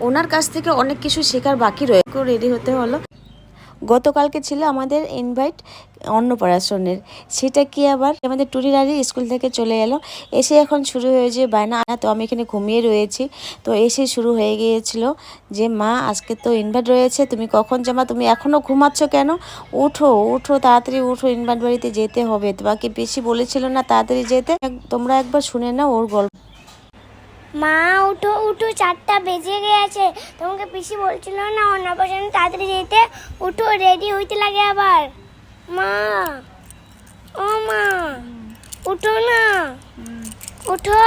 ওনার কাছ থেকে অনেক কিছু শেখার বাকি রয়েছে। রেডি হতে হলো। গতকালকে ছিল আমাদের ইনভাইট অন্নপ্রাশনের, সেটা কি আবার আমাদের টুরি রানী স্কুল থেকে চলে এলো, এসে এখন শুরু হয়েছে বায়না। তো আমি এখানে ঘুমিয়ে রয়েছি, তো এসে শুরু হয়ে গিয়েছিল যে মা আজকে তো ইনভাইট রয়েছে, তুমি কখন যাবা, তুমি এখনও ঘুমাচ্ছ কেন, উঠো উঠো তাড়াতাড়ি উঠো, ইনভাইট বাড়িতে যেতে হবে, তোমাকে বেশি বলেছিল না তাড়াতাড়ি যেতে। তোমরা একবার শুনে নাও ওর গল্প। মা উঠো উঠো, 4টা বেজে গেছে, তোমাকে পিসি বলছিল না অন্নপ্রাশনে তাড়াতাড়ি যেতে, উঠো রেডি হইতে লাগে আবার। মা, ও মা উঠো না, উঠো,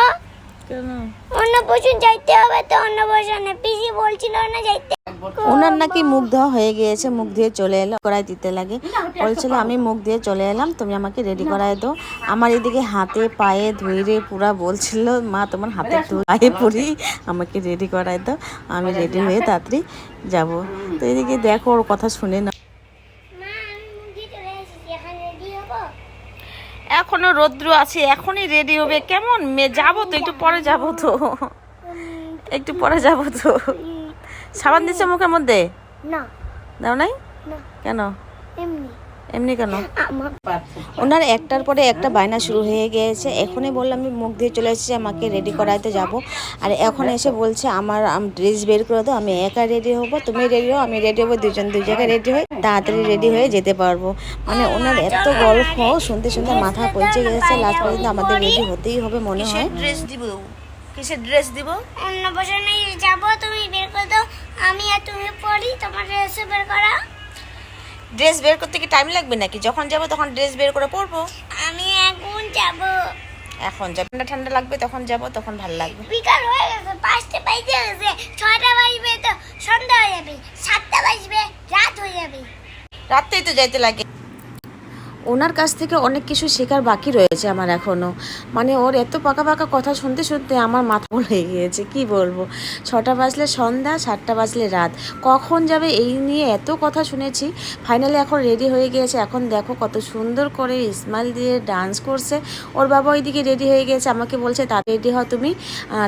অন্নপ্রাশন যাইতে হবে তো, অন্নপ্রাশনে পিসি বলছিল না যাইতে। ওনার নাকি মুখ ধোয়া হয়ে গিয়েছে, মুখ দিয়ে চলে এলো, করাই দিতে লাগে, বলছিল আমি মুখ দিয়ে চলে এলাম, তুমি আমাকে রেডি করাই দাও। আমার এদিকে হাতে পায়ে ধুইরে পুরা বলছিল মা তোমার হাতে পায়ে পড়ি, আমাকে রেডি করাই দাও, আমি রেডি হয়ে তাড়াতাড়ি যাব। তো এদিকে দেখো ওর কথা শুনে না। এখনো রৌদ্র আছে, এখনই রেডি হবে, কেমন মেয়ে, যাবো তো একটু পরে, যাবো তো একটু পরে যাবো তো। সাবান দিচ্ছে মুখের মধ্যে? না দাও নাই না, কেন? এমনি এমনি কেন? ওনার একটার পরে একটা বায়না শুরু হয়ে গিয়েছে। এখনই বললাম আমি মুখ দিয়ে চলে এসেছি, আমাকে রেডি করাইতে যাব, আর এখন এসে বলছে আমার ড্রেস বের করে দাও, আমি একা রেডি হবো, তুমি রেডি হও, আমি রেডি হবো, দুজন দুই জায়গায় রেডি হয়ে তাড়াতাড়ি রেডি হয়ে যেতে পারবো। মানে ওনার এত গল্প শুনতে শুনতে মাথা পৌঁছে গেছে, লাস্ট পর্যন্ত আমাদের রেডি হতেই হবে মনে হয়। ড্রেস দিব, কিসের ড্রেস দিব? অন্নপ্রাশনে যাব, তুমি বের করে দাও, আমি আর তুমি পড়ি, তোমার ড্রেস বের করা। ড্রেস বের করতে কি টাইম লাগবে নাকি? যখন যাব তখন ড্রেস বের করে পরবো। আমি এখন যাব, এখন যাব, ঠান্ডা ঠান্ডা লাগবে তখন যাব, তখন ভালো লাগবে। বিকাল হয়ে গেছে, 5টা বাজে গেছে, 6টা বাজবে তো সন্ধ্যা হয়ে যাবে, 7টা বাজবে রাত হয়ে যাবে, রাতেই তো যাইতে লাগে। ওনার কাছ থেকে অনেক কিছু শেখার বাকি রয়েছে আমার এখনও। মানে ওর এত পাকা পাকা কথা শুনতে শুনতে আমার মাথা হয়ে গিয়েছে, কি বলবো। 6টা বাজলে সন্ধ্যা, 7টা বাজলে রাত, কখন যাবে এই নিয়ে এত কথা শুনেছি। ফাইনালি এখন রেডি হয়ে গিয়েছে, এখন দেখো কত সুন্দর করে স্মাইল দিয়ে ডান্স করছে। ওর বাবা ওইদিকে রেডি হয়ে গেছে, আমাকে বলছে তা রেডি হও তুমি,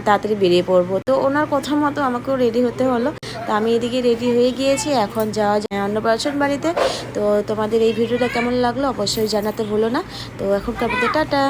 তাড়াতাড়ি বেরিয়ে পড়বো। তো ওনার কথা মতো আমাকেও রেডি হতে হলো। তো আমি এদিকে রেডি হয়ে গিয়েছি, এখন যাওয়া যায় অন্নপ্রাশন বাড়িতে। তো তোমাদের এই ভিডিওটা কেমন লাগলো অবশ্যই জানাতে ভুলো না। তো এখনকার মধ্যে টাটা।